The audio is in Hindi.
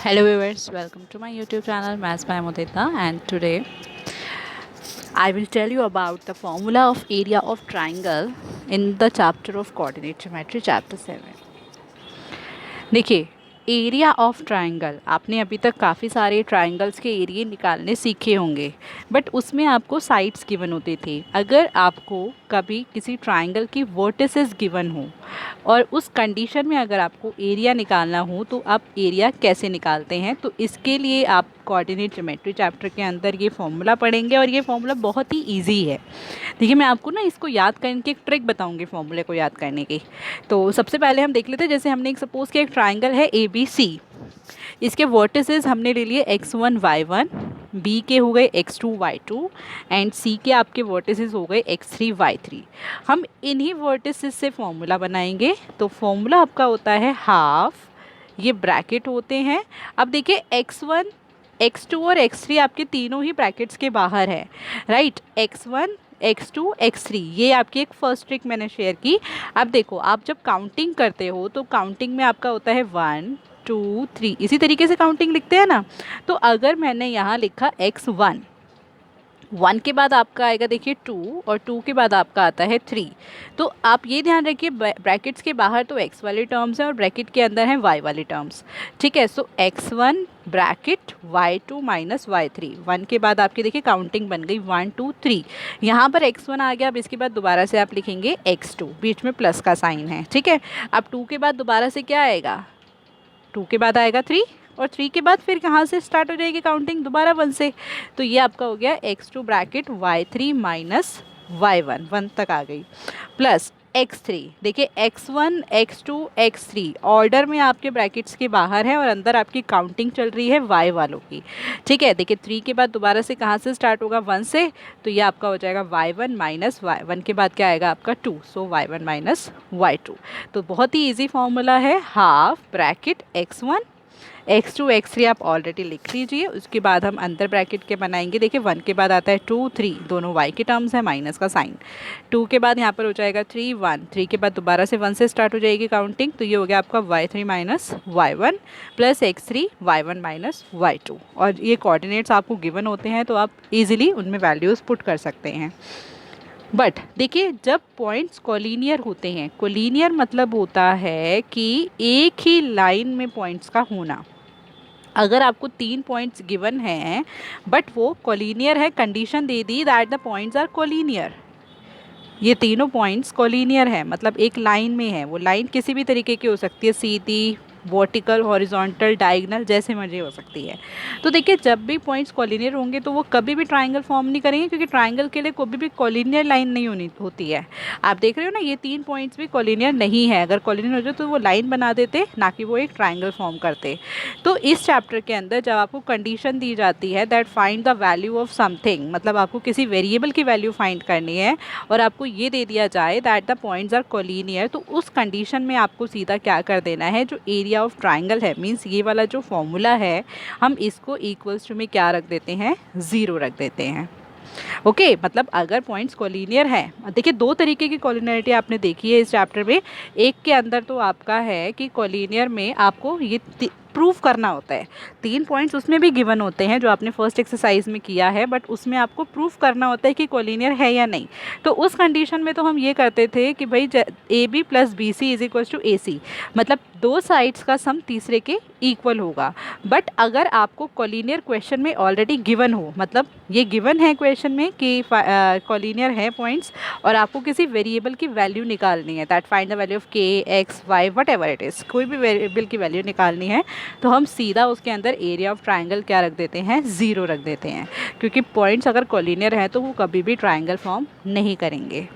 Hello viewers, welcome to my YouTube channel Maths by Mudita, and today I will tell you about the formula of area of triangle in the chapter of coordinate geometry chapter 7. देखिए, एरिया ऑफ ट्राइंगल आपने अभी तक काफ़ी सारे ट्राइंगल्स के एरिया निकालने सीखे होंगे, बट उसमें आपको साइड्स गिवन होते थे। अगर आपको कभी किसी ट्राइंगल की वर्टिसेस गिवन हो और उस कंडीशन में अगर आपको एरिया निकालना हो तो आप एरिया कैसे निकालते हैं, तो इसके लिए आप कोऑर्डिनेट ज्योमेट्री चैप्टर के अंदर ये फॉर्मूला पढ़ेंगे और ये फॉर्मूला बहुत ही ईजी है। देखिए, मैं आपको ना इसको याद करने की एक ट्रिक बताऊंगी फॉर्मूले को याद करने की। तो सबसे पहले हम देख लेते हैं, जैसे हमने एक सपोज कि एक ट्राइंगल है ABC, इसके वर्टिसेस हमने ले लिए x1 y1, B के हो गए x2 y2 एंड C के आपके वर्टिसेस हो गए x3 y3। हम इन्हीं वर्टिसेस से फॉर्मूला बनाएंगे। तो फॉर्मूला आपका होता है हाफ, ये ब्रैकेट होते हैं। अब देखिए, x1 x2 और x3 आपके तीनों ही ब्रैकेट्स के बाहर है, राइट। x1 x2 x3 ये आपकी एक फर्स्ट ट्रिक मैंने शेयर की। अब देखो, आप जब काउंटिंग करते हो तो काउंटिंग में आपका होता है 1 2 3, इसी तरीके से काउंटिंग लिखते हैं ना। तो अगर मैंने यहाँ लिखा x1, 1 के बाद आपका आएगा देखिए 2 और 2 के बाद आपका आता है 3। तो आप ये ध्यान रखिए, ब्रैकेट्स के बाहर तो x वाले टर्म्स हैं और ब्रैकेट के अंदर हैं y वाले टर्म्स, ठीक है। सो x1 bracket y2 minus y3, 1 के बाद आपकी देखिए काउंटिंग बन गई 1 2 3। यहाँ पर x1 आ गया। अब इसके बाद दोबारा से आप लिखेंगे x2, बीच में प्लस का साइन है, ठीक है। अब 2 के बाद दोबारा से क्या आएगा, 2 के बाद आएगा 3 और 3 के बाद फिर कहाँ से स्टार्ट हो जाएगी काउंटिंग, दोबारा 1 से। तो ये आपका हो गया x2 bracket y3 minus y1, 1 तक आ गई, प्लस x3। देखिए, x1 x2 x3 ऑर्डर में आपके ब्रैकेट्स के बाहर है और अंदर आपकी काउंटिंग चल रही है y वालों की, ठीक है। देखिए, 3 के बाद दोबारा से कहाँ से स्टार्ट होगा, 1 से। तो ये आपका हो जाएगा y1 माइनस y1 के बाद क्या आएगा आपका 2, सो y1 माइनस y2। तो बहुत ही ईजी फॉर्मूला है, half bracket x1 x2 x3 आप ऑलरेडी लिख लीजिए। उसके बाद हम अंदर ब्रैकेट के बनाएंगे। देखिए, 1 के बाद आता है 2 3, दोनों y के टर्म्स हैं, माइनस का साइन। 2 के बाद यहाँ पर हो जाएगा 3 1, 3 के बाद दोबारा से 1 से स्टार्ट हो जाएगी काउंटिंग। तो ये हो गया आपका y3 minus y1 plus x3 y1 minus y2। और ये कोऑर्डिनेट्स आपको गिवन होते हैं तो आप इजीली उनमें वैल्यूज़ पुट कर सकते हैं। बट देखिए, जब पॉइंट्स कोलिनियर होते हैं, कोलिनियर मतलब होता है कि एक ही लाइन में पॉइंट्स का होना। अगर आपको 3 पॉइंट्स गिवन हैं बट वो कोलिनियर है, कंडीशन दे दी that the points are collinear, ये तीनों पॉइंट्स कोलिनियर है मतलब एक लाइन में है। वो लाइन किसी भी तरीके की हो सकती है, सीधी, वर्टिकल, हॉरिजॉन्टल, डायगोनल, जैसे मर्जी हो सकती है। तो देखिए, जब भी पॉइंट्स कोलिनियर होंगे तो वो कभी भी ट्राइंगल फॉर्म नहीं करेंगे, क्योंकि ट्राइंगल के लिए कोई भी कोलिनियर लाइन नहीं होनी होती है। आप देख रहे हो ना, ये 3 पॉइंट्स भी कोलिनियर नहीं है। अगर कोलिनियर हो जाए तो वो लाइन बना देते, ना कि वो एक ट्राइंगल फॉर्म करते। तो इस चैप्टर के अंदर जब आपको कंडीशन दी जाती है that find the value of something, मतलब आपको किसी वेरिएबल की वैल्यू फाइंड करनी है और आपको ये दे दिया जाए that the points are collinear, तो उस कंडीशन में आपको सीधा क्या कर देना है, जो एरिया ऑफ ट्राइंगल है, मींस ये वाला जो फॉर्मूला है, हम इसको इक्वल्स टू में क्या रख देते हैं, 0 रख देते हैं। ओके मतलब अगर पॉइंट्स कोलिनियर है, देखिए 2 तरीके की कोलिनियरिटी आपने देखी है इस चैप्टर में। एक के अंदर तो आपका है कि कोलिनियर में आपको ये प्रूफ करना होता है। 3 पॉइंट्स उसमें भी गिवन होते हैं जो आपने फर्स्ट एक्सरसाइज में किया है, बट उसमें आपको प्रूफ करना होता है कि कोलिनियर है या नहीं। तो उस कंडीशन में तो हम ये करते थे कि भाई A B plus B C is equal to A C, मतलब 2 साइड्स का सम तीसरे के इक्वल होगा। बट अगर आपको कोलिनियर क्वेश्चन में ऑलरेडी गिवन हो, मतलब ये गिवन है क्वेश्चन में कि कोलिनियर है पॉइंट्स और आपको किसी वेरिएबल की वैल्यू निकालनी है, that find the value of K X Y what it is, कोई भी वेरिएबल की वैल्यू निकालनी है, तो हम सीधा उसके अंदर एरिया ऑफ ट्राइंगल क्या रख देते हैं, 0 रख देते हैं। क्योंकि पॉइंट्स अगर कोलिनियर हैं तो वो कभी भी ट्राइंगल फॉर्म नहीं करेंगे।